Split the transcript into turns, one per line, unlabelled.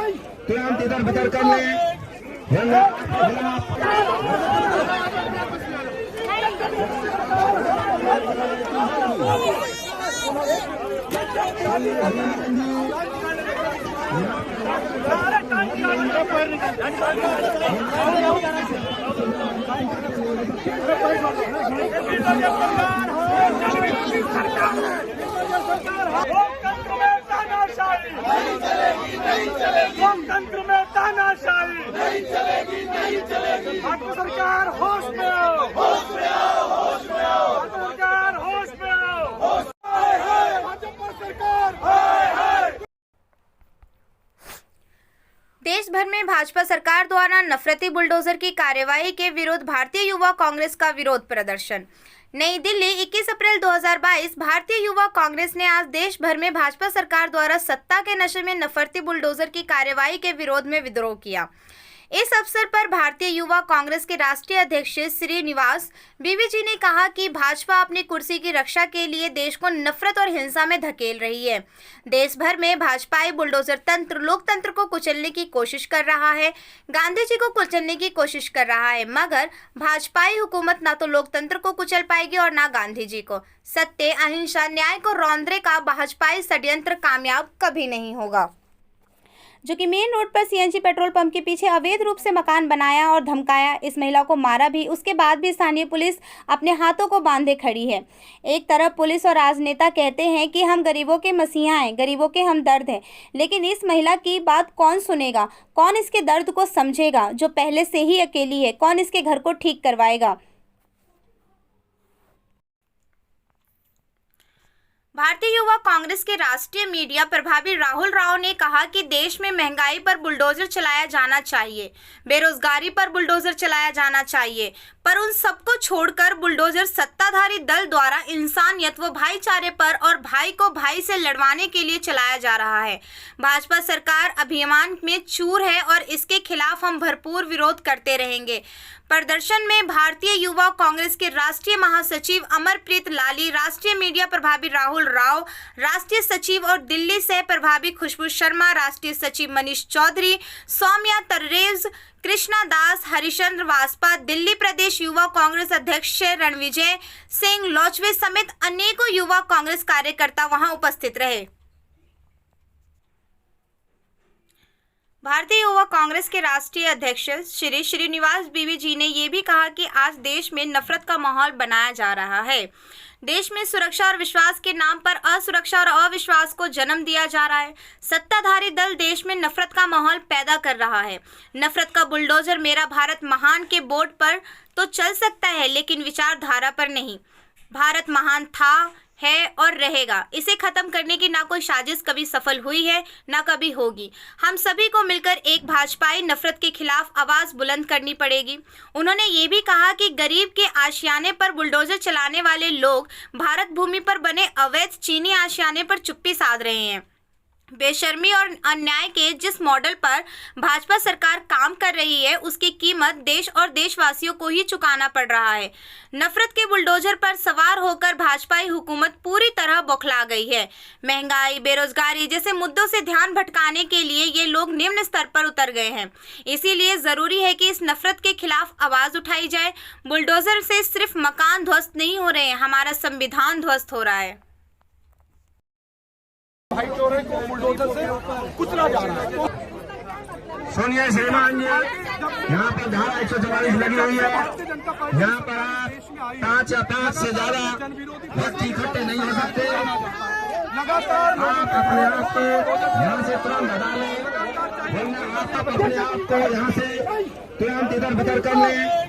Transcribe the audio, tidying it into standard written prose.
तुरंत इधर भीतर कर ले।
लोकतंत्र में तानाशाही नहीं चलेगी, नहीं चलेगी। भाजपा सरकार होश में आओ, होश में आओ, होश में आओ। भाजपा सरकार होश में आओ, होश। हाय हाय भाजपा सरकार, हाय हाय।
देश भर में भाजपा सरकार द्वारा नफरती बुलडोजर की कार्यवाही के विरुद्ध भारतीय युवा कांग्रेस का विरोध प्रदर्शन। नई दिल्ली 21 अप्रैल 2022। भारतीय युवा कांग्रेस ने आज देश भर में भाजपा सरकार द्वारा सत्ता के नशे में नफरती बुलडोजर की कार्यवाही के विरोध में विद्रोह किया। इस अवसर पर भारतीय युवा कांग्रेस के राष्ट्रीय अध्यक्ष श्रीनिवास बीवी जी ने कहा कि भाजपा अपनी कुर्सी की रक्षा के लिए देश को नफरत और हिंसा में धकेल रही है। देश भर में भाजपाई बुलडोजर तंत्र लोकतंत्र को कुचलने की कोशिश कर रहा है, गांधी जी को कुचलने की कोशिश कर रहा है, मगर भाजपाई हुकूमत ना तो लोकतंत्र को कुचल पाएगी और ना गांधी जी को। सत्य, अहिंसा, न्याय को रौंदने का भाजपाई षड्यंत्र कामयाब कभी नहीं होगा। जो कि मेन रोड पर सीएनजी पेट्रोल पंप के पीछे अवैध रूप से मकान बनाया और धमकाया, इस महिला को मारा भी, उसके बाद भी स्थानीय पुलिस अपने हाथों को बांधे खड़ी है। एक तरफ पुलिस और राजनेता कहते हैं कि हम गरीबों के मसीहा हैं, गरीबों के हमदर्द हैं, लेकिन इस महिला की बात कौन सुनेगा? कौन इसके दर्द को समझेगा? जो पहले से ही अकेली है, कौन इसके घर को ठीक करवाएगा? भारतीय युवा कांग्रेस के राष्ट्रीय मीडिया प्रभारी राहुल राव ने कहा कि देश में महंगाई पर बुलडोजर चलाया जाना चाहिए, बेरोजगारी पर बुलडोजर चलाया जाना चाहिए, पर उन सबको छोड़कर बुलडोजर सत्ताधारी दल द्वारा इंसानियत व भाईचारे पर और भाई को भाई से लड़वाने के लिए चलाया जा रहा है। भाजपा सरकार अभियान में चूर है और इसके खिलाफ हम भरपूर विरोध करते रहेंगे। प्रदर्शन में भारतीय युवा कांग्रेस के राष्ट्रीय महासचिव अमरप्रीत लाली, राष्ट्रीय मीडिया प्रभारी राहुल राव, राष्ट्रीय सचिव और दिल्ली सह प्रभारी खुशबू शर्मा, राष्ट्रीय सचिव मनीष चौधरी, सौम्या तर्रेज, कृष्णा दास, हरिचंद्र वासपा, दिल्ली प्रदेश युवा कांग्रेस अध्यक्ष रणविजय सिंह लोचवे समेत अनेकों युवा कांग्रेस कार्यकर्ता वहां उपस्थित रहे। भारतीय युवा कांग्रेस के राष्ट्रीय अध्यक्ष श्री श्रीनिवास बीवी जी ने ये भी कहा कि आज देश में नफरत का माहौल बनाया जा रहा है। देश में सुरक्षा और विश्वास के नाम पर असुरक्षा और अविश्वास को जन्म दिया जा रहा है। सत्ताधारी दल देश में नफरत का माहौल पैदा कर रहा है। नफरत का बुलडोजर मेरा भारत महान के बोर्ड पर तो चल सकता है, लेकिन विचारधारा पर नहीं। भारत महान था, है और रहेगा। इसे खत्म करने की ना कोई साजिश कभी सफल हुई है, ना कभी होगी। हम सभी को मिलकर एक भाजपाई नफरत के खिलाफ आवाज बुलंद करनी पड़ेगी। उन्होंने ये भी कहा कि गरीब के आशियाने पर बुलडोजर चलाने वाले लोग भारत भूमि पर बने अवैध चीनी आशियाने पर चुप्पी साध रहे हैं। बेशर्मी और अन्याय के जिस मॉडल पर भाजपा सरकार काम कर रही है, उसकी कीमत देश और देशवासियों को ही चुकाना पड़ रहा है। नफरत के बुलडोजर पर सवार होकर भाजपाई हुकूमत पूरी तरह बौखला गई है। महंगाई, बेरोजगारी जैसे मुद्दों से ध्यान भटकाने के लिए ये लोग निम्न स्तर पर उतर गए हैं। इसीलिए जरूरी है कि इस नफरत के खिलाफ आवाज उठाई जाए। बुलडोजर से सिर्फ मकान ध्वस्त नहीं हो रहे हैं, हमारा संविधान ध्वस्त हो रहा है।
भाईचारे को बुलडोजर से कुचला जा रहा है।
सोनिया श्रीमान जी, यहाँ पर धारा 144 लगी हुई है। यहाँ पर आप 5 या 5 से ज्यादा व्यक्ति इकट्ठे नहीं हो सकते।
लगातार
आप अपने आप को यहाँ से तुरंत हटा लें, वरना आप अपने आप को यहाँ से तुरंत इधर भीतर कर लें,